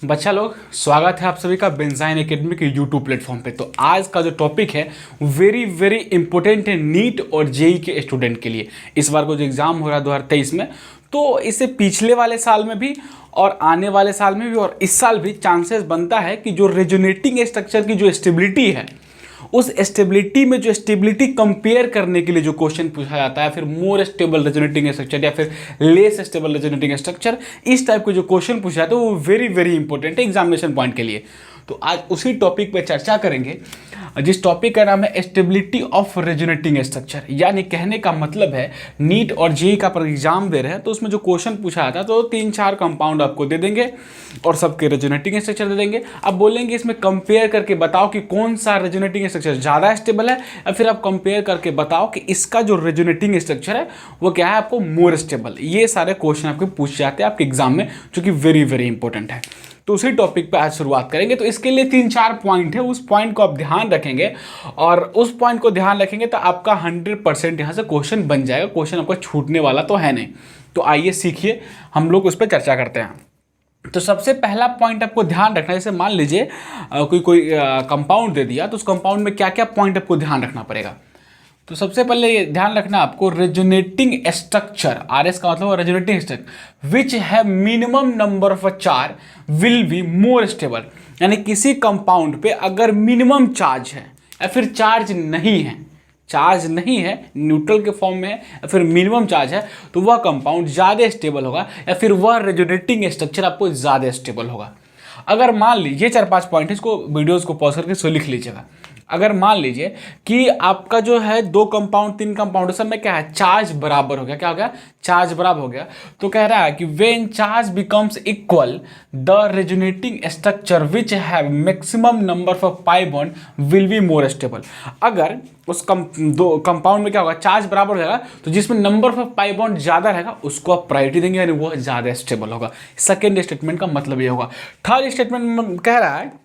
बच्चा लोग, स्वागत है आप सभी का बेंजाइन एकेडमी के यूट्यूब प्लेटफॉर्म पे। तो आज का जो टॉपिक है वेरी वेरी इंपॉर्टेंट है नीट और जेई के स्टूडेंट के लिए। इस बार को जो एग्ज़ाम हो रहा है 2023 में, तो इससे पिछले वाले साल में भी और आने वाले साल में भी और इस साल भी चांसेस बनता है कि जो रेजोनेटिंग स्ट्रक्चर की जो स्टेबिलिटी है, उस स्टेबिलिटी में जो स्टेबिलिटी कंपेयर करने के लिए जो क्वेश्चन पूछा जाता है, फिर मोर स्टेबल रेजोनेटिंग स्ट्रक्चर या फिर लेस स्टेबल रेजोनेटिंग स्ट्रक्चर, इस टाइप के जो क्वेश्चन पूछा जाता है वो वेरी वेरी इंपॉर्टेंट है एग्जामिनेशन पॉइंट के लिए। तो आज उसी टॉपिक पे चर्चा करेंगे, जिस टॉपिक का नाम है स्टेबिलिटी ऑफ रेजोनेटिंग स्ट्रक्चर। यानी कहने का मतलब है नीट और जेईई का पर एग्जाम दे रहे हैं तो उसमें जो क्वेश्चन पूछा जाता है तो 3-4 कंपाउंड आपको दे देंगे और सबके रेजोनेटिंग स्ट्रक्चर दे देंगे। अब बोलेंगे इसमें कंपेयर करके बताओ कि कौन सा रेजोनेटिंग स्ट्रक्चर ज़्यादा स्टेबल है, या फिर आप कंपेयर करके बताओ कि इसका जो रेजोनेटिंग स्ट्रक्चर है वो क्या है आपको मोर स्टेबल। ये सारे क्वेश्चन आपके पूछ जाते हैं आपके एग्जाम में, जो कि वेरी वेरी इंपॉर्टेंट है। तो उसी टॉपिक पे आज शुरुआत करेंगे। तो इसके लिए 3-4 पॉइंट है, उस पॉइंट को आप ध्यान रखेंगे और उस पॉइंट को ध्यान रखेंगे तो आपका 100% यहाँ से क्वेश्चन बन जाएगा। क्वेश्चन आपका छूटने वाला तो है नहीं। तो आइए सीखिए, हम लोग उस पर चर्चा करते हैं। तो सबसे पहला पॉइंट आपको ध्यान रखना है, जैसे मान लीजिए कोई कंपाउंड दे दिया, तो उस कंपाउंड में क्या क्या पॉइंट आपको ध्यान रखना पड़ेगा। तो सबसे पहले ये ध्यान रखना आपको, रेजोनेटिंग स्ट्रक्चर, आरएस का मतलब रेजोनेटिंग स्ट्रक्चर विच है minimum number of charge will be more stable. यानी किसी कंपाउंड पे अगर मिनिमम चार्ज है या फिर चार्ज नहीं है, न्यूट्रल के फॉर्म में है या फिर मिनिमम चार्ज है, तो वह कंपाउंड ज़्यादा स्टेबल होगा या फिर वह रेजोनेटिंग स्ट्रक्चर आपको ज़्यादा स्टेबल होगा। अगर मान लीजिए 4-5 पॉइंट है, इसको वीडियोज़ को पॉज करके सो लिख लीजिएगा। अगर मान लीजिए कि आपका जो है 2 कंपाउंड 3 कंपाउंड सब में क्या है, चार्ज बराबर हो गया। क्या हो गया? चार्ज बराबर हो गया। तो कह रहा है कि when charge becomes equal the resonating structure which have maximum number of pi bond will be more stable. अगर उस दो कंपाउंड में क्या होगा, चार्ज बराबर हो जाएगा, तो जिसमें नंबर ऑफ पाई बॉन्ड ज़्यादा रहेगा उसको आप प्रायोरिटी देंगे, यानी वो ज़्यादा स्टेबल होगा। सेकेंड स्टेटमेंट का मतलब ये होगा। थर्ड स्टेटमेंट कह रहा है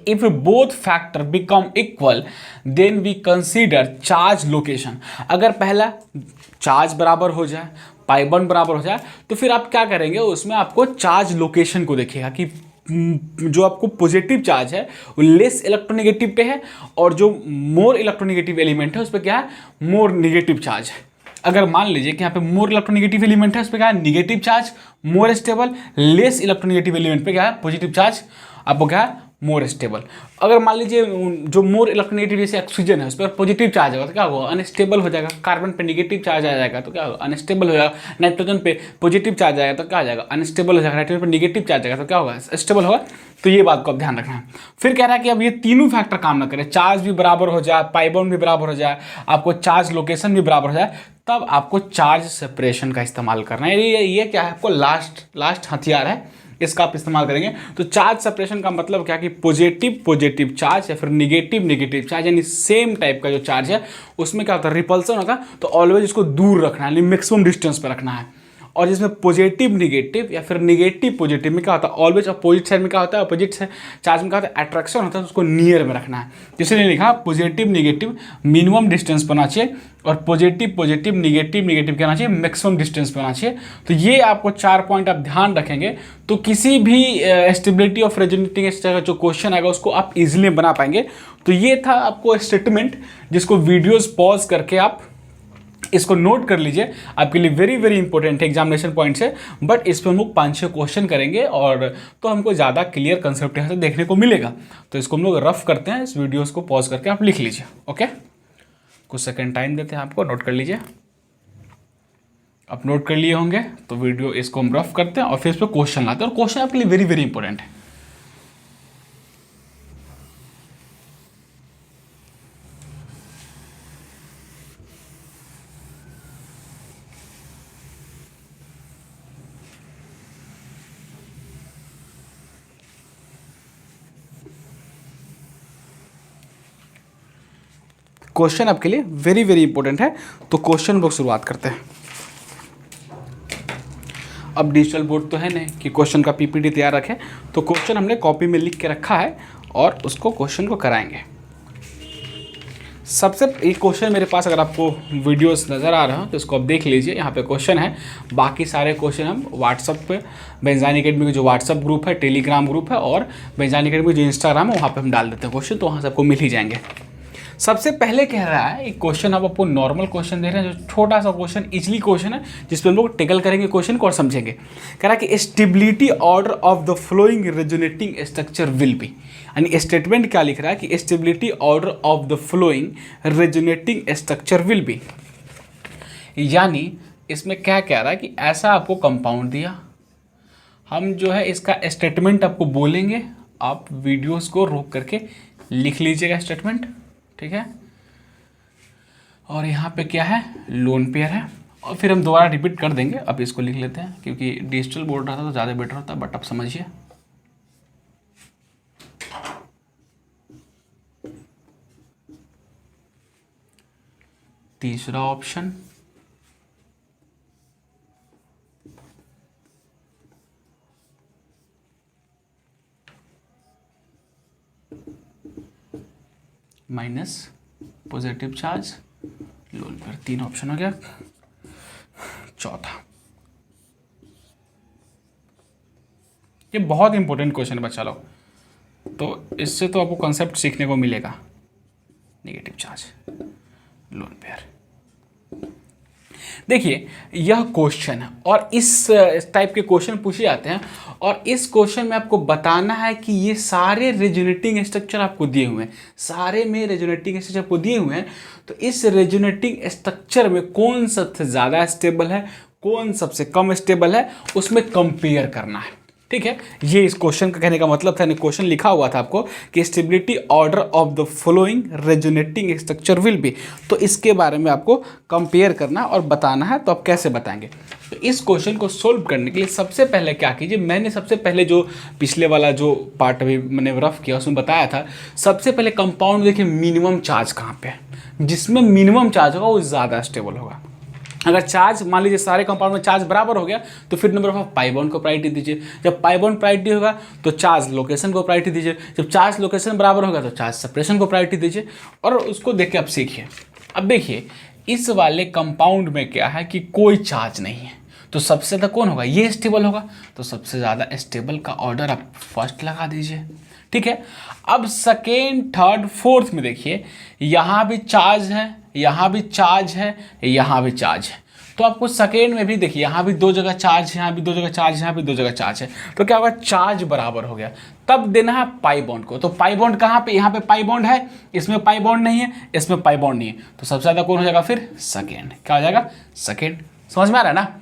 if both factor become equal then we consider charge location। अगर पहला चार्ज बराबर हो जाए, पाई बॉन्ड बराबर हो जाए, तो फिर आप क्या करेंगे, उसमें आपको चार्ज लोकेशन को देखिएगा कि जो आपको पॉजिटिव चार्ज है वो लेस इलेक्ट्रोनेगेटिव पे है और जो मोर इलेक्ट्रोनेगेटिव एलिमेंट है उस पर क्या है, मोर निगेटिव चार्ज है। अगर मान लीजिए कि यहाँ पे मोर इलेक्ट्रोनेगेटिव एलिमेंट है उस पर क्या है, negative charge more stable, less electronegative element पे क्या है, पॉजिटिव चार्ज आपको क्या है, मोर स्टेबल। अगर मान लीजिए जो मोर इलेक्ट्रोनेगेटिव जैसे ऑक्सीजन है उस पर पॉजिटिव चार्ज होगा तो क्या होगा, अनस्टेबल हो जाएगा। कार्बन पे नेगेटिव चार्ज आ जाएगा तो क्या होगा, अनस्टेबल हो जाएगा। नाइट्रोजन पे पॉजिटिव चार्ज आएगा तो क्या आ जाएगा, अनस्टेबल हो जाएगा। नाइट्रोजन पे नेगेटिव चार्ज आएगा तो क्या होगा, स्टेबल होगा। तो ये बात को आप ध्यान रखना है। फिर कह रहा है कि अब ये तीनों फैक्टर काम ना करें, चार्ज भी बराबर हो जाए, पाई बॉन्ड भी बराबर हो जाए, आपको चार्ज लोकेशन भी बराबर हो जाए, तब आपको चार्ज सेपरेशन का इस्तेमाल करना है। ये क्या है, आपको लास्ट हथियार है, इसका आप इस्तेमाल करेंगे। तो चार्ज सेपरेशन का मतलब क्या कि पॉजिटिव चार्ज या फिर निगेटिव चार्ज, यानी सेम टाइप का जो चार्ज है उसमें क्या होता है, रिपल्सन होगा। तो ऑलवेज इसको दूर रखना है, यानी मैक्सिमम डिस्टेंस पर रखना है। और जिसमें पॉजिटिव निगेटिव या फिर निगेटिव पॉजिटिव में क्या होता है, ऑलवेज अपोजिट साइड में क्या होता है, अपोजिट चार्ज में क्या होता है, अट्रैक्शन होता है, तो उसको नियर में रखना है। इसलिए लिखा पॉजिटिव निगेटिव मिनिमम डिस्टेंस बना चाहिए और पॉजिटिव निगेटिव कहना चाहिए मैक्सिमम डिस्टेंस बना चाहिए। तो ये आपको 4 पॉइंट आप ध्यान रखेंगे तो किसी भी स्टेबिलिटी ऑफ रेजोनेटिंग स्ट्रक्चर जो क्वेश्चन आएगा उसको आप इजीली बना पाएंगे। तो ये था आपको स्टेटमेंट, जिसको वीडियोस पॉज करके आप इसको नोट कर लीजिए, आपके लिए वेरी वेरी इंपॉर्टेंट है एग्जामिनेशन पॉइंट से। बट इस पर हम लोग 5-6 क्वेश्चन करेंगे और तो हमको ज़्यादा क्लियर कंसेप्ट यहाँ से देखने को मिलेगा। तो इसको हम लोग रफ करते हैं, इस वीडियोस को पॉज करके आप लिख लीजिए। ओके, कुछ सेकंड टाइम देते हैं आपको, नोट कर लीजिए। आप नोट कर लिए होंगे तो वीडियो इसको हम रफ करते हैं और फिर इस पर क्वेश्चन लाते हैं, और क्वेश्चन आपके लिए वेरी वेरी इंपॉर्टेंट है। क्वेश्चन आपके लिए वेरी वेरी इंपॉर्टेंट है। तो क्वेश्चन को शुरुआत करते हैं। अब डिजिटल बोर्ड तो है नहीं कि क्वेश्चन का पीपीटी तैयार रखें, तो क्वेश्चन हमने कॉपी में लिख के रखा है और उसको क्वेश्चन को कराएंगे। सबसे एक क्वेश्चन मेरे पास, अगर आपको वीडियोस नज़र आ रहा हो तो इसको आप देख लीजिए। यहाँ पे क्वेश्चन है, बाकी सारे क्वेश्चन हम व्हाट्सअप पे बेंजाइन एकेडमी का जो व्हाट्सअप ग्रुप है, टेलीग्राम ग्रुप है और बेंजाइन एकेडमी जो इंस्टाग्राम है वहाँ पे हम डाल देते हैं क्वेश्चन, तो वहाँ से आपको मिल ही जाएंगे। सबसे पहले कह रहा है एक क्वेश्चन, हम आपको नॉर्मल क्वेश्चन दे रहे हैं, जो छोटा सा क्वेश्चन, इजली क्वेश्चन है, जिसपे हम लोग टेकल करेंगे क्वेश्चन को और समझेंगे। कह रहा है कि stability order of the flowing resonating structure will be, यानी स्टेटमेंट क्या लिख रहा है कि stability order of the flowing resonating structure will be, यानी इसमें क्या कह रहा है कि ऐसा आपको कंपाउंड दिया, हम जो है इसका स्टेटमेंट आपको बोलेंगे, आप वीडियोस को रोक करके लिख लीजिएगा स्टेटमेंट, ठीक है। और यहाँ पे क्या है, लोन पेयर है, और फिर हम दोबारा रिपीट कर देंगे। अब इसको लिख लेते हैं, क्योंकि डिजिटल बोर्ड रहता तो ज़्यादा बेटर होता, बट आप समझिए। तीसरा option minus positive charge loan पर, 3 ऑप्शन हो गया। चौथा, ये बहुत इंपॉर्टेंट क्वेश्चन है बच्चा लोग, तो इससे तो आपको कॉन्सेप्ट सीखने को मिलेगा। नेगेटिव चार्ज लोन पेयर, देखिए यह क्वेश्चन है और इस टाइप के क्वेश्चन पूछे जाते हैं, और इस क्वेश्चन में आपको बताना है कि ये सारे रेजोनेटिंग स्ट्रक्चर आपको दिए हुए हैं, सारे में रेजोनेटिंग स्ट्रक्चर आपको दिए हुए हैं, तो इस रेजोनेटिंग स्ट्रक्चर में कौन सबसे ज़्यादा स्टेबल है, कौन सबसे कम स्टेबल है, उसमें कंपेयर करना है, ठीक है। ये इस क्वेश्चन का कहने का मतलब था, क्वेश्चन लिखा हुआ था आपको कि stability order of the following resonating structure will be, तो इसके बारे में आपको कंपेयर करना और बताना है। तो आप कैसे बताएंगे, तो इस क्वेश्चन को सोल्व करने के लिए सबसे पहले क्या कीजिए, मैंने सबसे पहले जो पिछले वाला जो पार्ट अभी मैंने रफ किया उसमें बताया था, सबसे पहले कंपाउंड देखिए मिनिमम चार्ज कहाँ पे है, जिसमें मिनिमम चार्ज होगा वो ज़्यादा स्टेबल होगा। अगर चार्ज मान लीजिए सारे कंपाउंड में चार्ज बराबर हो गया, तो फिर नंबर ऑफ पाई बॉन्ड को प्रायोरिटी दीजिए। जब पाई बॉन्ड प्रायोरिटी होगा तो चार्ज लोकेशन को प्रायोरिटी दीजिए। जब चार्ज लोकेशन बराबर होगा तो चार्ज सेपरेशन को प्रायोरिटी दीजिए, और उसको देख के आप सीखिए। अब देखिए इस वाले कंपाउंड में क्या है कि कोई चार्ज नहीं है, तो सबसे ज़्यादा कौन होगा, ये स्टेबल होगा, तो सबसे ज़्यादा स्टेबल का ऑर्डर आप फर्स्ट लगा दीजिए, ठीक है। अब सेकेंड, थर्ड, फोर्थ में देखिए यहाँ भी चार्ज है, यहाँ भी चार्ज है, यहाँ भी चार्ज है, तो आपको सेकेंड में भी देखिए यहाँ भी 2 जगह चार्ज है, यहाँ भी 2 जगह चार्ज है, यहाँ भी 2 जगह चार्ज है, तो क्या होगा, चार्ज बराबर हो गया। तब देना है पाई बॉन्ड को, तो पाई बॉन्ड कहाँ पे, यहाँ पे पाई बॉन्ड है, इसमें पाई बॉन्ड नहीं है, इसमें पाई बॉन्ड नहीं है, तो सबसे ज़्यादा कौन हो जाएगा फिर, सेकेंड। क्या हो जाएगा, सेकेंड। समझ में आ रहा है ना।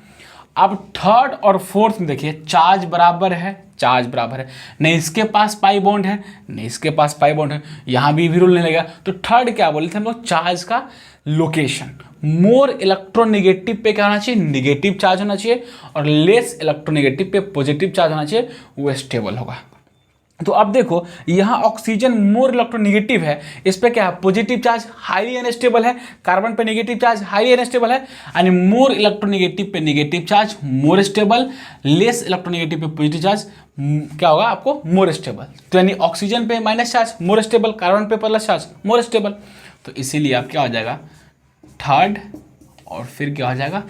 अब थर्ड और फोर्थ में देखिए चार्ज बराबर है, चार्ज बराबर है, नहीं इसके पास पाई बॉन्ड है, नहीं इसके पास पाई बॉन्ड है, यहाँ भी रूल नहीं लगेगा। तो थर्ड क्या बोले थे हम लोग, चार्ज का लोकेशन, मोर इलेक्ट्रोनेगेटिव पे क्या होना चाहिए, निगेटिव चार्ज होना चाहिए, और लेस इलेक्ट्रोनेगेटिव पे पॉजिटिव चार्ज होना चाहिए, वो स्टेबल होगा। तो अब देखो यहाँ ऑक्सीजन मोर इलेक्ट्रोनेगेटिव है, इस पे क्या है, पॉजिटिव चार्ज हाईली अनस्टेबल है, कार्बन पे नेगेटिव चार्ज हाईली अनस्टेबल है, यानी मोर इलेक्ट्रोनेगेटिव पे negative charge more stable, less electronegative पे पॉजिटिव चार्ज क्या होगा आपको, मोर स्टेबल। तो यानी ऑक्सीजन पे minus charge more stable, carbon पे प्लस चार्ज मोर स्टेबल, तो इसीलिए आप क्या हो जाएगा, थर्ड, और फिर क्या हो जाएगा,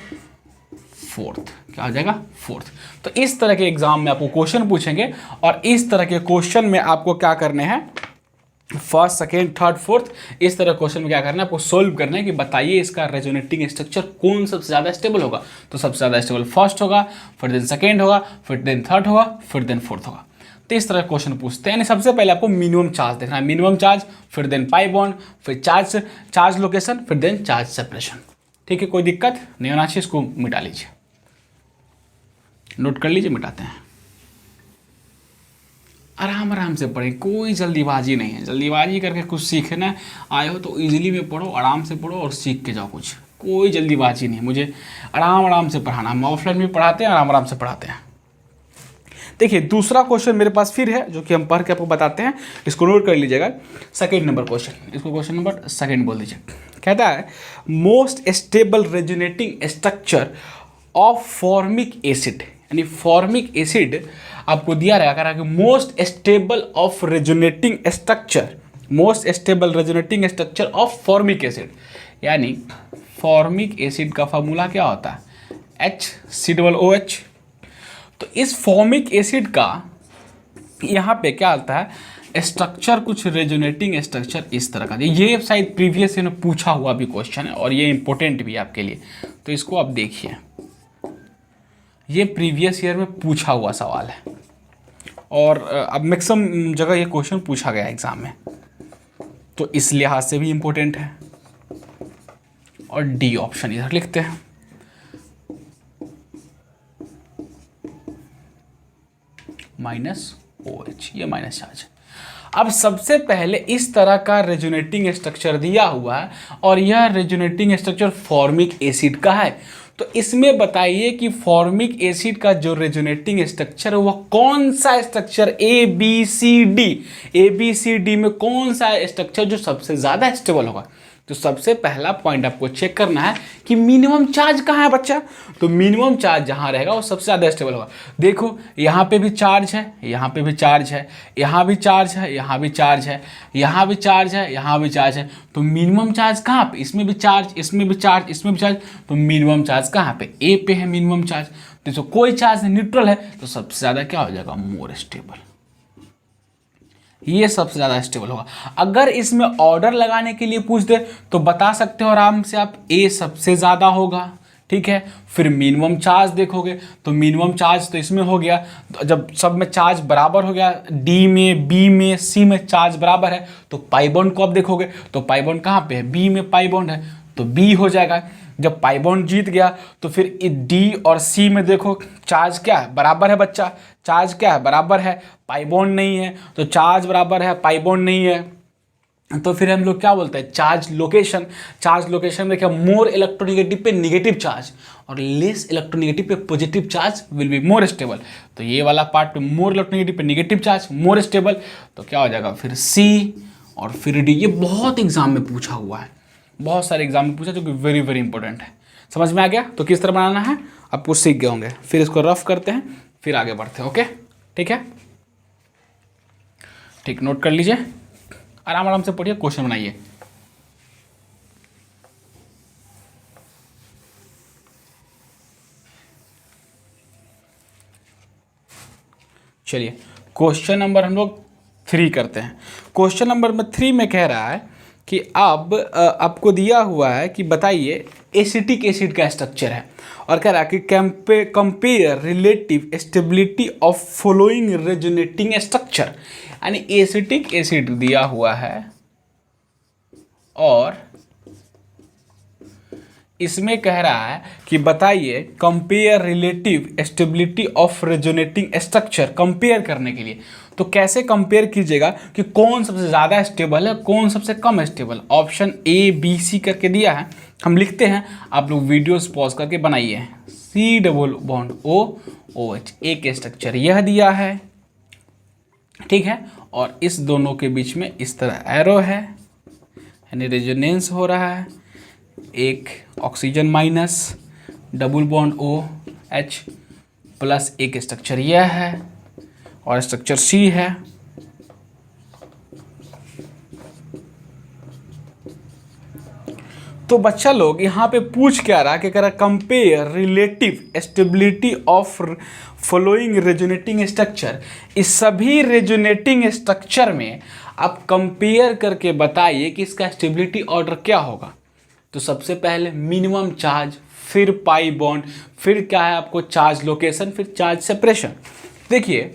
फोर्थ। क्या हो जाएगा, फोर्थ। तो इस तरह के एग्जाम में आपको क्वेश्चन पूछेंगे, और इस तरह के क्वेश्चन में आपको क्या करने हैं, फर्स्ट, सेकेंड, थर्ड, फोर्थ, इस तरह क्वेश्चन में क्या करना है आपको, सोल्व करना है कि बताइए इसका रेजोनेटिंग स्ट्रक्चर कौन सबसे ज़्यादा स्टेबल होगा। तो सबसे ज़्यादा स्टेबल फर्स्ट होगा, फिर देन सेकेंड होगा, फिर देन थर्ड होगा, फिर देन फोर्थ होगा। तो इस तरह क्वेश्चन पूछते हैं, यानी सबसे पहले आपको मिनिमम चार्ज देखना है, मिनिमम चार्ज, फिर देन पाई बॉन्ड, फिर चार्ज लोकेशन, फिर देन चार्ज सेपरेशन। ठीक है, कोई दिक्कत नहीं होना चाहिए, इसको मिटा लीजिए, नोट कर लीजिए, मिटाते हैं। आराम आराम से पढ़ें, कोई जल्दीबाजी नहीं है, जल्दीबाजी करके कुछ सीखना आए हो तो इजीली में पढ़ो, आराम से पढ़ो और सीख के जाओ, कुछ कोई जल्दीबाजी नहीं है, मुझे आराम आराम से पढ़ाना, हम ऑफलाइन भी पढ़ाते हैं, आराम आराम से पढ़ाते हैं। देखिए दूसरा क्वेश्चन मेरे पास फिर है, जो कि हम पढ़ के आपको बताते हैं, इसको नोट कर लीजिएगा। सेकेंड नंबर क्वेश्चन, इसको क्वेश्चन नंबर सेकेंड बोल दीजिए। कहता है most stable resonating structure of formic acid, यानी फॉर्मिक एसिड आपको दिया रहेगा कि most stable of resonating structure most stable resonating structure of formic acid, यानी फॉर्मिक एसिड का फॉर्मूला क्या होता है HCOOH। तो इस फॉर्मिक एसिड का यहाँ पे क्या आता है स्ट्रक्चर, कुछ रेजोनेटिंग स्ट्रक्चर इस तरह का। ये शायद प्रीवियस ईयर में पूछा हुआ भी क्वेश्चन है और ये इंपॉर्टेंट भी है आपके लिए, तो इसको आप देखिए, ये प्रीवियस ईयर में पूछा हुआ सवाल है और अब मैक्सिमम जगह ये क्वेश्चन पूछा गया एग्जाम में, तो इस लिहाज से भी इम्पोर्टेंट है। और डी ऑप्शन इधर लिखते हैं। -OH, ये माइनस चार्ज। अब सबसे पहले इस तरह का रेजोनेटिंग स्ट्रक्चर दिया हुआ है और यह रेजोनेटिंग स्ट्रक्चर फॉर्मिक एसिड का है, तो इसमें बताइए कि फॉर्मिक एसिड का जो रेजोनेटिंग स्ट्रक्चर है वह कौन सा स्ट्रक्चर ABCD में कौन सा स्ट्रक्चर जो सबसे ज़्यादा स्टेबल होगा। तो सबसे पहला पॉइंट आपको चेक करना है कि मिनिमम चार्ज कहाँ है बच्चा, तो मिनिमम चार्ज जहाँ रहेगा वो सबसे ज़्यादा स्टेबल होगा। देखो यहाँ पे भी चार्ज है, यहाँ पे भी चार्ज है, यहाँ भी चार्ज है, यहाँ भी चार्ज है, यहाँ भी चार्ज है, यहाँ भी चार्ज है, तो मिनिमम चार्ज कहाँ पे, इसमें भी चार्ज, इसमें भी चार्ज, इसमें भी चार्ज, तो मिनिमम चार्ज कहाँ पे, ए पे है मिनिमम चार्ज। तो कोई चार्ज न्यूट्रल है तो सबसे ज़्यादा क्या हो जाएगा, मोर स्टेबल, ये सबसे ज़्यादा स्टेबल होगा। अगर इसमें ऑर्डर लगाने के लिए पूछ दे तो बता सकते हो आराम से आप, ए सबसे ज़्यादा होगा, ठीक है। फिर मिनिमम चार्ज देखोगे तो मिनिमम चार्ज तो इसमें हो गया, तो जब सब में चार्ज बराबर हो गया, डी में, बी में, सी में चार्ज बराबर है, तो पाई बॉन्ड को आप देखोगे तो पाई बॉन्ड कहाँ पे है, बी में पाई बॉन्ड है तो बी हो जाएगा। जब पाई बॉन्ड जीत गया तो फिर डी और सी में देखो चार्ज क्या है, बराबर है बच्चा, चार्ज क्या है, बराबर है, पाई बॉन्ड नहीं है, तो चार्ज बराबर है, पाई बॉन्ड नहीं है, तो फिर हम लोग क्या बोलते हैं, चार्ज लोकेशन। चार्ज लोकेशन में क्या, मोर इलेक्ट्रोनेगेटिव पे निगेटिव चार्ज और लेस इलेक्ट्रोनेगेटिव पे positive charge will be more stable. तो ये वाला पार्ट पे मोर इलेक्ट्रोनेगेटिव पे निगेटिव चार्ज मोर स्टेबल, तो क्या हो जाएगा फिर सी और फिर डी। ये बहुत एग्जाम में पूछा हुआ है, बहुत सारे एग्जाम में पूछा, जो कि वेरी वेरी इंपॉर्टेंट है। समझ में आ गया, तो किस तरह बनाना है आपको सीख गए होंगे। फिर इसको रफ करते हैं, फिर आगे बढ़ते हैं। ओके, ठीक है, ठीक, नोट कर लीजिए, आराम आराम से पढ़िए, क्वेश्चन बनाइए। चलिए क्वेश्चन नंबर हम लोग 3 करते हैं। क्वेश्चन नंबर 3 में कह रहा है कि अब आपको दिया हुआ है कि बताइए एसिटिक एसिड का स्ट्रक्चर है और कह रहा है कि compare relative stability of following resonating structure, यानी एसिटिक एसिड दिया हुआ है और इसमें कह रहा है कि बताइए compare relative stability of resonating structure. Compare करने के लिए तो कैसे कंपेयर कीजिएगा कि कौन सबसे ज़्यादा स्टेबल है, कौन सबसे कम stable. Option A B C करके दिया है, हम लिखते हैं, आप लोग वीडियोस पॉज करके बनाइए। C double bond O O H, एक स्ट्रक्चर यह दिया है, ठीक है, और इस दोनों के बीच में इस तरह एरो है, यानी रेजोनेंस हो रहा है। एक oxygen minus double bond O H plus एक स्ट्रक्चर यह है और स्ट्रक्चर सी है। तो बच्चा लोग यहाँ पे पूछ क्या रहा कि कह रहा compare relative stability of following resonating structure. इस सभी रेजोनेटिंग स्ट्रक्चर में आप कंपेयर करके बताइए कि इसका स्टेबिलिटी ऑर्डर क्या होगा। तो सबसे पहले मिनिमम चार्ज, फिर पाई बॉन्ड, फिर क्या है आपको चार्ज लोकेशन, फिर चार्ज सेपरेशन। देखिए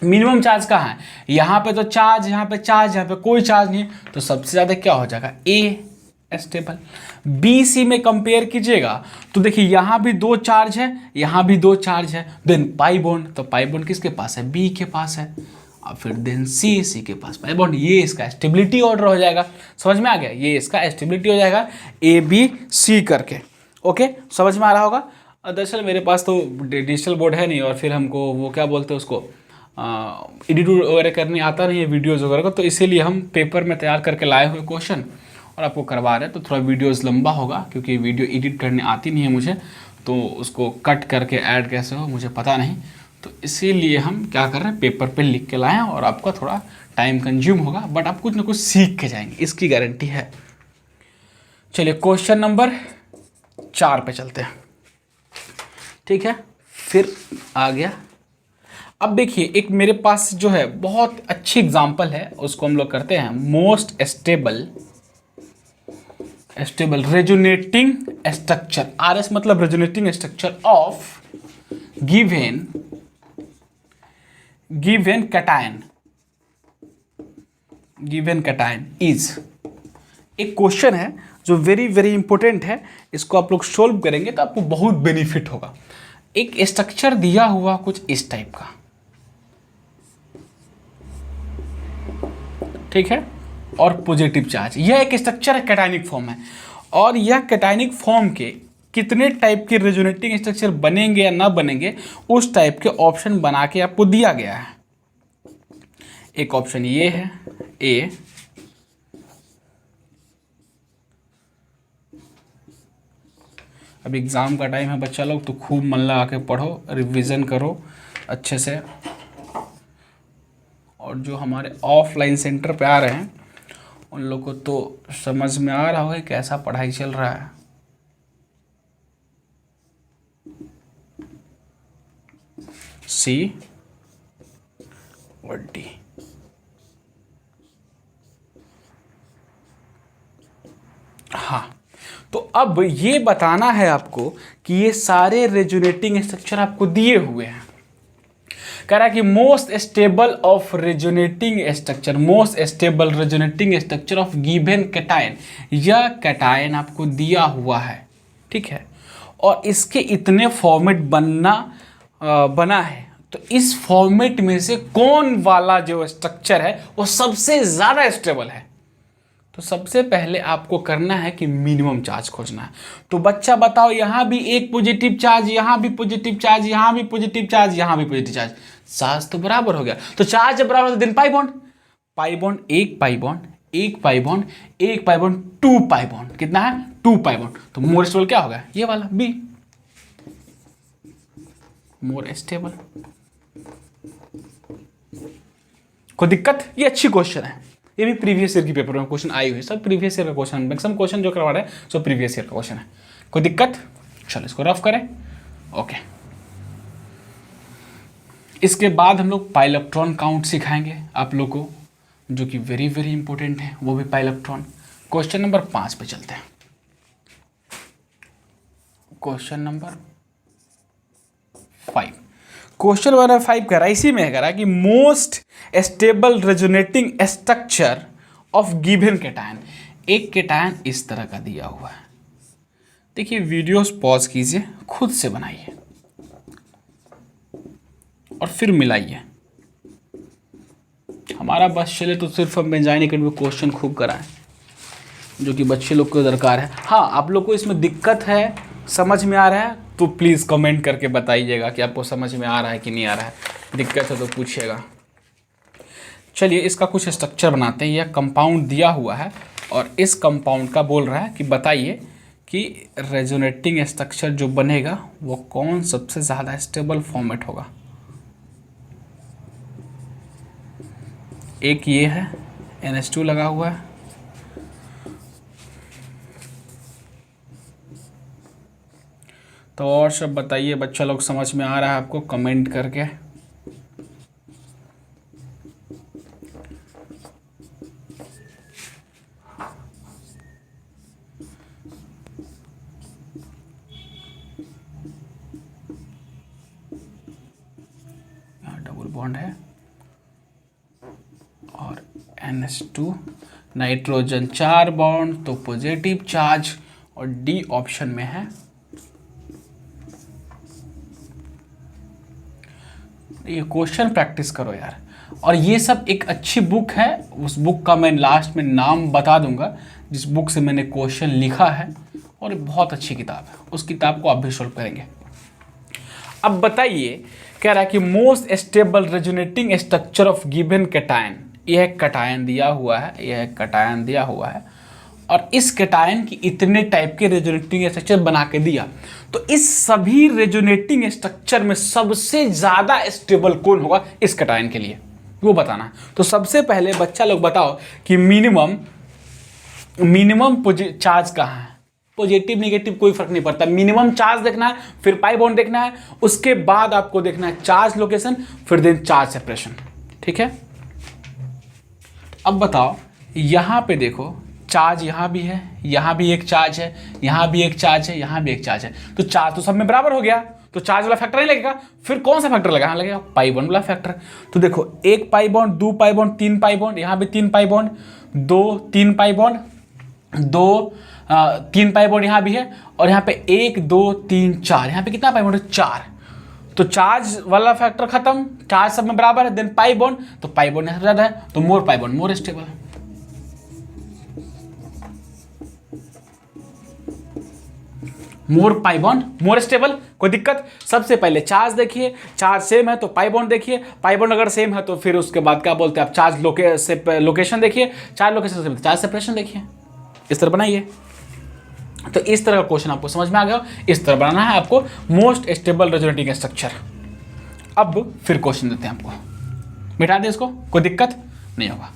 मिनिमम चार्ज कहाँ है, यहाँ पे तो चार्ज, यहाँ पे चार्ज, यहाँ पे कोई चार्ज नहीं है, तो सबसे ज़्यादा क्या हो जाएगा, ए स्टेबल। बी सी में कंपेयर कीजिएगा तो देखिए यहाँ भी 2 चार्ज है, यहाँ भी 2 चार्ज है, देन पाई बॉन्ड, तो पाई बॉन्ड किसके पास है, बी के पास है, और फिर देन सी के पास पाई बॉन्ड। ये इसका स्टेबिलिटी ऑर्डर हो जाएगा। समझ में आ गया, ये इसका स्टेबिलिटी हो जाएगा ए बी सी करके। ओके, समझ में आ रहा होगा। दरअसल मेरे पास तो डिजिटल बोर्ड है नहीं और फिर हमको वो क्या बोलते हैं उसको एडिट वगैरह करने आता नहीं है वीडियोज़ वगैरह को, तो इसीलिए हम पेपर में तैयार करके लाए हुए क्वेश्चन और आपको करवा रहे हैं। तो थोड़ा वीडियोस लंबा होगा क्योंकि वीडियो एडिट करने आती नहीं है मुझे, तो उसको कट करके ऐड कैसे हो मुझे पता नहीं, तो इसीलिए हम क्या कर रहे हैं, पेपर पे लिख के लाए हैं, और आपका थोड़ा टाइम कंज्यूम होगा बट आप कुछ ना कुछ सीख के जाएंगे, इसकी गारंटी है। चलिए क्वेश्चन नंबर 4 पे चलते हैं। ठीक है, फिर आ गया। अब देखिए एक मेरे पास जो है बहुत अच्छी एग्जांपल है, उसको हम लोग करते हैं। Most stable resonating structure, RS मतलब resonating structure of given cation is. एक क्वेश्चन है जो वेरी वेरी इंपॉर्टेंट है, इसको आप लोग सोल्व करेंगे तो आपको बहुत बेनिफिट होगा। एक स्ट्रक्चर दिया हुआ कुछ इस टाइप का, ठीक है, और पॉजिटिव चार्ज, यह एक स्ट्रक्चर है, कैटायनिक फॉर्म है, और यह कैटायनिक फॉर्म के कितने टाइप के रेजोनेटिंग स्ट्रक्चर बनेंगे या ना बनेंगे, उस टाइप के ऑप्शन बना के आपको दिया गया है। एक ऑप्शन ये है ए, अब एग्ज़ाम का टाइम है बच्चा लोग, तो खूब मन लगा के पढ़ो, रिवीजन करो अच्छे से। और जो हमारे ऑफलाइन सेंटर पे आ रहे हैं उन लोग को तो समझ में आ रहा होगा कैसा पढ़ाई चल रहा है। सी और डी, हाँ, तो अब ये बताना है आपको कि ये सारे रेजोनेटिंग स्ट्रक्चर आपको दिए हुए हैं। कह रहा है कि most stable resonating structure of given cation, यह कैटायन आपको दिया हुआ है, ठीक है, और इसके इतने फॉर्मेट बना है, तो इस फॉर्मेट में से कौन वाला जो स्ट्रक्चर है वो सबसे ज़्यादा स्टेबल है। तो सबसे पहले आपको करना है कि मिनिमम चार्ज खोजना है। तो बच्चा बताओ, यहाँ भी एक पॉजिटिव चार्ज, यहाँ भी पॉजिटिव चार्ज, यहाँ भी पॉजिटिव चार्ज, यहाँ भी पॉजिटिव चार्ज, चार्ज तो बराबर हो गया। तो चार्ज जब बराबर, देन पाई बॉन्ड, एक पाई बॉन्ड, 2 पाई बॉन्ड, कितना है 2 पाई बॉन्ड। तो मोर स्टेबल क्या होगा, ये वाला बी, मोर स्टेबल। कोई दिक्कत? ये अच्छी क्वेश्चन है, ये भी प्रीवियस ईयर की पेपर में क्वेश्चन आई हुई है, सब प्रीवियस ईयर का क्वेश्चन, मैक्सिमम क्वेश्चन जो करवा रहे हैं सब प्रीवियस ईयर का क्वेश्चन है। कोई दिक्कत? चलो इसको रफ करें। ओके, इसके बाद हम लोग पाइलेक्ट्रॉन काउंट सिखाएंगे आप लोग को, जो कि वेरी वेरी इंपॉर्टेंट है, वो भी पाइलेक्ट्रॉन। क्वेश्चन नंबर 5 पे चलते हैं। क्वेश्चन नंबर 5 कह रहा है, इसी में कह रहा है कि most stable resonating structure of given cation. एक कैटायन इस तरह का दिया हुआ है, देखिए वीडियोस पॉज कीजिए, खुद से बनाइए और फिर मिलाइए। हमारा बस चले तो सिर्फ हम बेंजाइन एकेडमी में क्वेश्चन खूब कराएं, जो कि बच्चे लोग को दरकार है। हाँ, आप लोग को इसमें दिक्कत है, समझ में आ रहा है तो प्लीज़ कमेंट करके बताइएगा कि आपको समझ में आ रहा है कि नहीं आ रहा है। दिक्कत है तो पूछिएगा। चलिए इसका कुछ स्ट्रक्चर बनाते हैं। यह कंपाउंड दिया हुआ है और इस कंपाउंड का बोल रहा है कि बताइए कि रेजोनेटिंग स्ट्रक्चर जो बनेगा वो कौन सबसे ज़्यादा स्टेबल फॉर्मेट होगा। एक ये है, NH2 लगा हुआ है, तो और सब बताइए बच्चा लोग, समझ में आ रहा है आपको, कमेंट करके। यहाँ डबल बॉन्ड है और NH2, नाइट्रोजन 4 बॉन्ड, तो पॉजिटिव चार्ज, और डी ऑप्शन में है। ये क्वेश्चन प्रैक्टिस करो यार, और ये सब एक अच्छी बुक है, उस बुक का मैं लास्ट में नाम बता दूंगा जिस बुक से मैंने क्वेश्चन लिखा है, और बहुत अच्छी किताब है, उस किताब को आप भी सॉल्व करेंगे। अब बताइए, कह रहा है कि most stable resonating structure of given cation, यह कैटायन दिया हुआ है, और इस कैटायन की इतने टाइप के रेजोनेटिंग स्ट्रक्चर बना के दिया, तो इस सभी रेजोनेटिंग स्ट्रक्चर में सबसे ज़्यादा स्टेबल कौन होगा इस कैटायन के लिए, वो बताना है। तो सबसे पहले बच्चा लोग बताओ कि मिनिमम चार्ज कहाँ है। पॉजिटिव नेगेटिव कोई फर्क नहीं पड़ता, मिनिमम चार्ज देखना है, फिर पाई बॉन्ड देखना है, उसके बाद आपको देखना है चार्ज लोकेशन, फिर देन चार्ज सेपरेशन। ठीक है, अब बताओ यहां पे देखो चार्ज यहाँ भी है, यहाँ भी एक चार्ज है, यहाँ भी एक चार्ज है, यहाँ भी एक चार्ज है, तो चार्ज तो सब में बराबर हो गया, तो चार्ज वाला फैक्टर नहीं लगेगा। फिर कौन सा फैक्टर लगेगा, लगेगा पाई बॉन्ड वाला फैक्टर। तो देखो एक पाई बॉन्ड, दो पाई बॉन्ड, तीन पाई बॉन्ड, यहाँ भी तीन पाई बॉन्ड, दो तीन पाई बॉन्ड, दो तीन पाई बॉन्ड यहाँ भी है, और यहाँ पे एक दो तीन चार, यहाँ पे कितना पाई बॉन्ड है, चार। तो चार्ज वाला फैक्टर खत्म, चार्ज सब में बराबर है, देन पाई बॉन्ड, तो पाई बॉन्ड यहाँ ज्यादा है, तो मोर पाई बॉन्ड मोर स्टेबल है। मोर पाई बॉन्ड मोर स्टेबल, कोई दिक्कत। सबसे पहले चार्ज देखिए, चार्ज सेम है तो पाई बॉन्ड देखिए, पाई बॉन्ड अगर सेम है तो फिर उसके बाद क्या बोलते हैं आप, चार्ज लोकेशन देखिए, चार्ज लोकेशन से चार्ज सेपरेशन देखिए, इस तरह बनाइए। तो इस तरह का क्वेश्चन आपको समझ में आ गया, इस तरह बनाना है आपको मोस्ट स्टेबल रेजोनेटिंग स्ट्रक्चर। अब फिर क्वेश्चन देते हैं आपको, मिटा दें इसको, कोई दिक्कत नहीं होगा।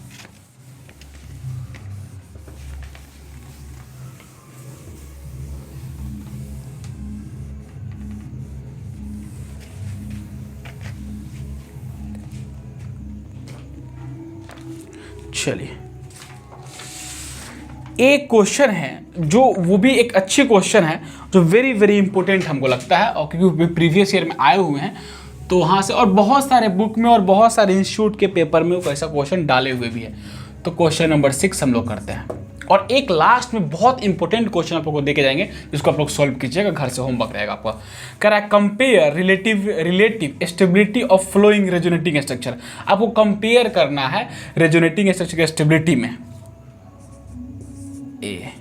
चलिए, एक क्वेश्चन है जो वो भी एक अच्छी क्वेश्चन है, जो वेरी वेरी इंपॉर्टेंट हमको लगता है, और क्योंकि प्रीवियस ईयर में आए हुए हैं तो वहाँ से, और बहुत सारे बुक में और बहुत सारे इंस्टीट्यूट के पेपर में वो ऐसा क्वेश्चन डाले हुए भी है। तो क्वेश्चन नंबर 6 हम लोग करते हैं, और एक लास्ट में बहुत इंपॉर्टेंट क्वेश्चन आप लोग को देके जाएंगे, जिसको आप लोग सॉल्व कीजिएगा, घर से होमवर्क रहेगा आपका। कह रहा है compare relative stability of flowing resonating structure. आपको कंपेयर करना है रेजोनेटिंग स्ट्रक्चर की स्टेबिलिटी में। ए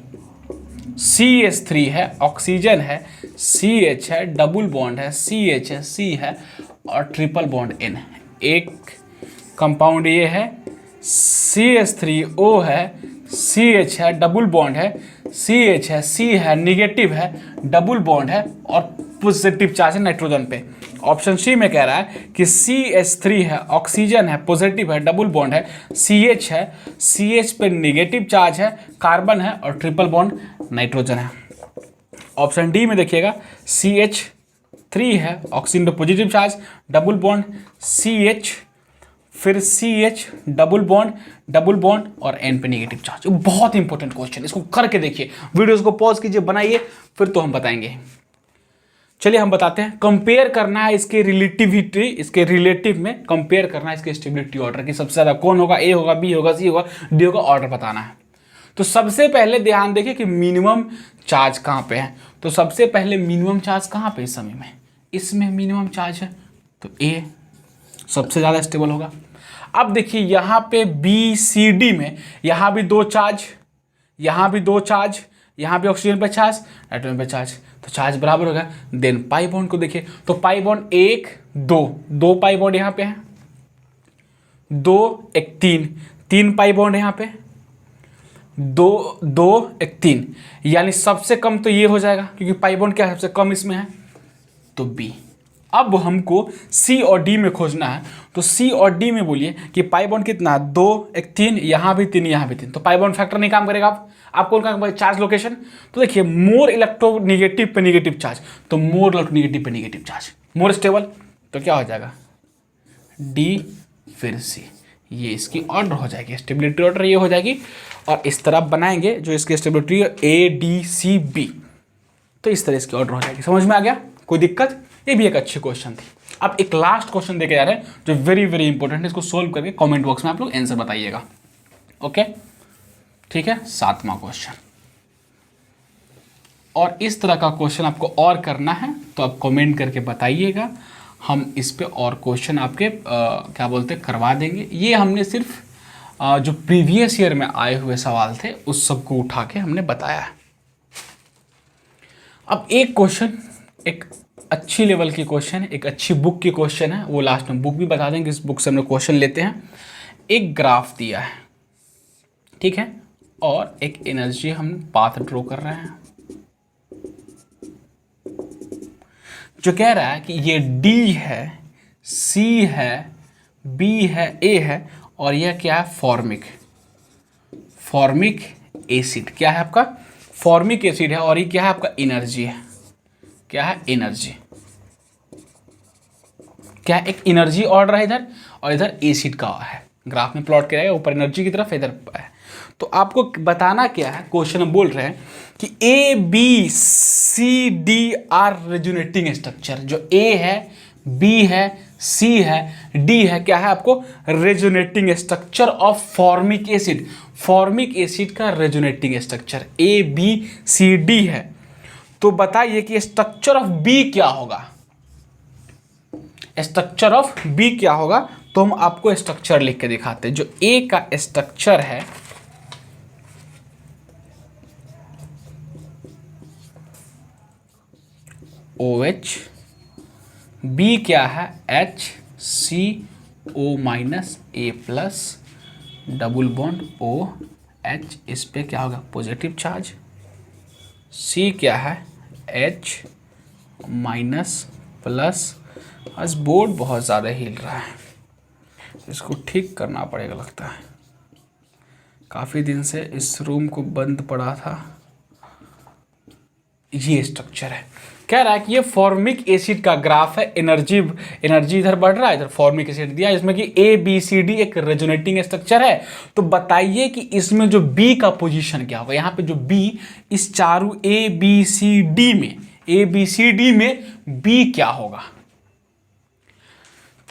CH3 है, ऑक्सीजन है, CH है, डबल बॉन्ड है, CH है, C है, और ट्रिपल बॉन्ड N है। एक कंपाउंड ये है, CH3O है, CH है, डबल बॉन्ड है, CH है, C है, निगेटिव है, डबल बॉन्ड है, और पॉजिटिव चार्ज है नाइट्रोजन पे। ऑप्शन सी में कह रहा है कि CH3 है, ऑक्सीजन है, पॉजिटिव है, डबल बॉन्ड है, CH है, CH पे निगेटिव चार्ज है, कार्बन है, और ट्रिपल बॉन्ड नाइट्रोजन है। ऑप्शन डी में देखिएगा CH3 है, ऑक्सीजन पे positive charge, double bond, CH, फिर CH, डबल बॉन्ड और N पे नेगेटिव चार्ज। बहुत इंपॉर्टेंट क्वेश्चन, इसको करके देखिए, वीडियोस को पॉज कीजिए, बनाइए, फिर तो हम बताएंगे। चलिए हम बताते हैं, कंपेयर करना है इसके रिलेटिविटी, इसके रिलेटिव में कंपेयर करना है इसके स्टेबिलिटी ऑर्डर की, सबसे ज़्यादा कौन होगा, ए होगा, बी होगा, सी होगा, डी होगा, ऑर्डर बताना है। तो सबसे पहले ध्यान देखिए कि मिनिमम चार्ज कहाँ पे है। तो सबसे पहले मिनिमम चार्ज कहाँ पे इस समय में, इसमें मिनिमम चार्ज है, तो ए सबसे ज़्यादा स्टेबल होगा। अब देखिए यहाँ पे BCD में, यहाँ भी दो चार्ज, यहाँ भी दो चार्ज, यहाँ भी ऑक्सीजन पे चार्ज, नाइट्रोजन पे चार्ज, तो चार्ज बराबर होगा। देन पाई बॉन्ड को देखिए, तो पाई बॉन्ड एक दो पाई बॉन्ड यहाँ पे है, दो एक तीन पाई बॉन्ड यहाँ पे, दो एक तीन, यानी सबसे कम तो ये हो जाएगा, क्योंकि पाई बॉन्ड क्या है सबसे कम इसमें है, तो बी। अब हमको सी और डी में खोजना है, तो सी और डी में बोलिए कि पाई बॉन्ड कितना, दो एक तीन, यहाँ भी तीन, यहाँ भी तीन, तो पाई बॉन्ड फैक्टर नहीं काम करेगा। आप कौन काम, चार्ज लोकेशन, तो देखिए मोर इलेक्ट्रोनेगेटिव पे नेगेटिव चार्ज, तो मोर इलेक्ट्रोनेगेटिव पे नेगेटिव चार्ज, मोर स्टेबल, तो क्या हो जाएगा डी, फिर सी, ये इसकी ऑर्डर हो जाएगी, स्टेबिलिटी ऑर्डर ये हो जाएगी। और इस तरह बनाएंगे जो इसकी स्टेबिलिटी ADCB, तो इस तरह इसकी ऑर्डर हो जाएगी। समझ में आ गया, कोई दिक्कत। ये भी एक अच्छी क्वेश्चन थी। अब एक लास्ट क्वेश्चन देके जा रहे हैं जो वेरी वेरी इंपॉर्टेंट है, इसको सोल्व करके कमेंट बॉक्स में आप लोग आंसर बताइएगा। ओके, ठीक है, 7वां क्वेश्चन। और इस तरह का क्वेश्चन आपको और करना है तो आप कमेंट करके बताइएगा, हम इस पे और क्वेश्चन आपके क्या बोलते करवा देंगे। ये हमने सिर्फ जो प्रीवियस ईयर में आए हुए सवाल थे उस सब को उठा के हमने बताया है। अब एक क्वेश्चन, एक अच्छी लेवल की क्वेश्चन है, एक अच्छी बुक की क्वेश्चन है, वो लास्ट में बुक भी बता देंगे, इस बुक से हमने क्वेश्चन लेते हैं। एक ग्राफ दिया है, ठीक है, और एक एनर्जी हम पाथ ड्रॉ कर रहे हैं जो कह रहा है कि ये D है, C है, B है, A है और यह क्या है, फॉर्मिक एसिड। क्या है आपका, फॉर्मिक एसिड है और ये क्या है आपका, एनर्जी है। क्या है, एनर्जी। क्या है, एक एनर्जी ऑर्डर है इधर और इधर एसिड का है। ग्राफ में प्लॉट किया ऊपर एनर्जी की तरफ, इधर है। तो आपको बताना क्या है, क्वेश्चन हम बोल रहे हैं कि A B C D are resonating structure. जो ए है, बी है, सी है, डी है, क्या है आपको, resonating structure of formic acid. Formic acid का resonating structure A B C D है। तो बताइए कि स्ट्रक्चर ऑफ बी क्या होगा, स्ट्रक्चर ऑफ बी क्या होगा। तो हम आपको स्ट्रक्चर लिख के दिखाते हैं। जो ए का स्ट्रक्चर है, OH, बी क्या है, HCO-A+, डबल बॉन्ड OH, इस पे क्या होगा, पॉजिटिव चार्ज। C क्या है, H-, आज बोर्ड बहुत ज़्यादा हिल रहा है, इसको ठीक करना पड़ेगा लगता है। काफ़ी दिन से इस रूम को बंद पड़ा था। ये स्ट्रक्चर है, कह रहा है कि ये फॉर्मिक एसिड का ग्राफ है। एनर्जी इधर बढ़ रहा है, इधर फॉर्मिक एसिड दिया है, इसमें कि ए बी सी डी एक रेजोनेटिंग स्ट्रक्चर है। तो बताइए कि इसमें जो बी का पोजीशन क्या होगा। यहाँ पे जो बी, इस चारों ए बी सी डी में बी क्या होगा।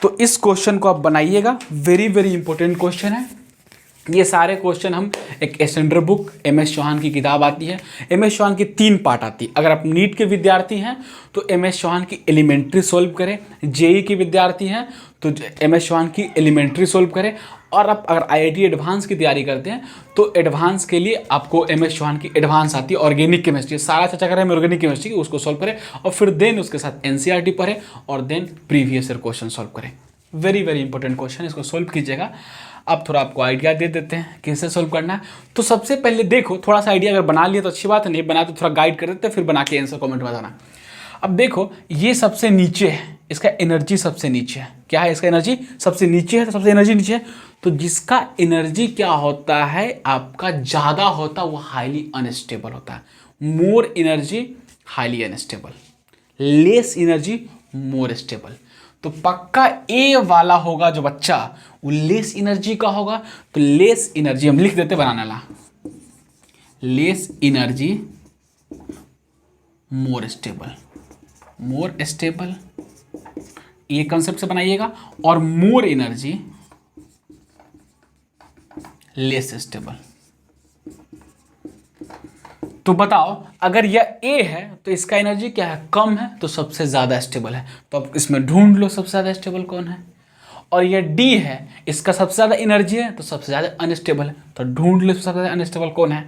तो इस क्वेश्चन को आप बनाइएगा, वेरी वेरी इंपॉर्टेंट क्वेश्चन है। ये सारे क्वेश्चन हम एक एसेंडर बुक MS चौहान की किताब आती है, MS चौहान की 3 पार्ट आती है। अगर आप नीट के विद्यार्थी हैं तो MS चौहान की एलिमेंट्री सोल्व करें, जेई के विद्यार्थी हैं तो MS चौहान की एलिमेंट्री सोल्व करें, और आप अगर IIT एडवांस की तैयारी करते हैं तो एडवांस के लिए आपको MS चौहान की एडवांस आती है, ऑर्गेनिक केमिस्ट्री। सारा चर्चा करें हम ऑर्गेनिक केमिस्ट्री की, उसको सोल्व करें और फिर देन उसके साथ NCERT पढ़ें और then previous year question solve करें। वेरी वेरी इंपॉर्टेंट क्वेश्चन, इसको सोल्व कीजिएगा। अब थोड़ा आपको आइडिया दे देते हैं कैसे सोल्व करना है। तो सबसे पहले देखो, थोड़ा सा आइडिया अगर बना लिया तो अच्छी बात है, नहीं बना तो थोड़ा गाइड कर देते हैं, फिर बना के आंसर कमेंट में बताना। अब देखो, ये सबसे नीचे है, इसका एनर्जी सबसे नीचे है। क्या है, इसका एनर्जी सबसे नीचे है, तो सबसे एनर्जी नीचे है। तो जिसका एनर्जी क्या होता है आपका, ज़्यादा होता है, वो हाईली अनस्टेबल होता है। More energy highly unstable, less energy more stable. तो पक्का ए वाला होगा जो बच्चा, वो लेस एनर्जी का होगा। तो लेस एनर्जी हम लिख देते बनाना ला, लेस एनर्जी मोर स्टेबल, ये कंसेप्ट से बनाइएगा। और मोर एनर्जी लेस स्टेबल। तो बताओ, अगर यह ए है तो इसका एनर्जी क्या है, कम है, तो सबसे ज़्यादा स्टेबल है। तो अब इसमें ढूंढ लो सबसे ज़्यादा स्टेबल कौन है। और यह डी है, इसका सबसे ज़्यादा एनर्जी है, तो सबसे ज़्यादा अनस्टेबल है। तो ढूंढ लो सबसे ज़्यादा अनस्टेबल कौन है,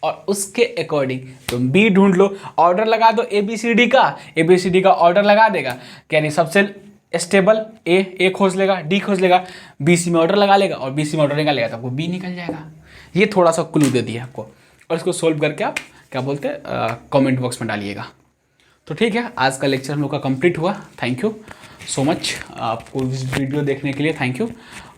और उसके अकॉर्डिंग तुम बी ढूंढ लो। ऑर्डर लगा दो ABCD का ऑर्डर लगा देगा। यानी सबसे स्टेबल ए खोज लेगा, डी खोज लेगा, BC में ऑर्डर लगा लेगा, और BC में ऑर्डर निकालेगा तो आपको बी निकल जाएगा। ये थोड़ा सा क्लू दे दिया आपको, और इसको सोल्व करके आप क्या बोलते हैं कमेंट बॉक्स में डालिएगा। तो ठीक है, आज का लेक्चर हम लोग का कंप्लीट हुआ। थैंक यू सो मच आपको इस वीडियो देखने के लिए, थैंक यू।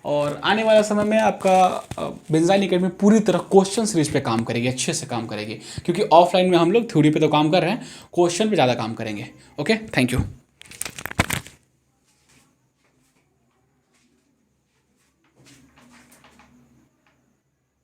और आने वाला समय में आपका बेंजाइन एकेडमी पूरी तरह क्वेश्चन सीरीज पे काम करेगी, अच्छे से काम करेगी, क्योंकि ऑफलाइन में हम लोग थ्योरी पे तो काम कर रहे हैं, क्वेश्चन पे ज़्यादा काम करेंगे। Okay, thank you.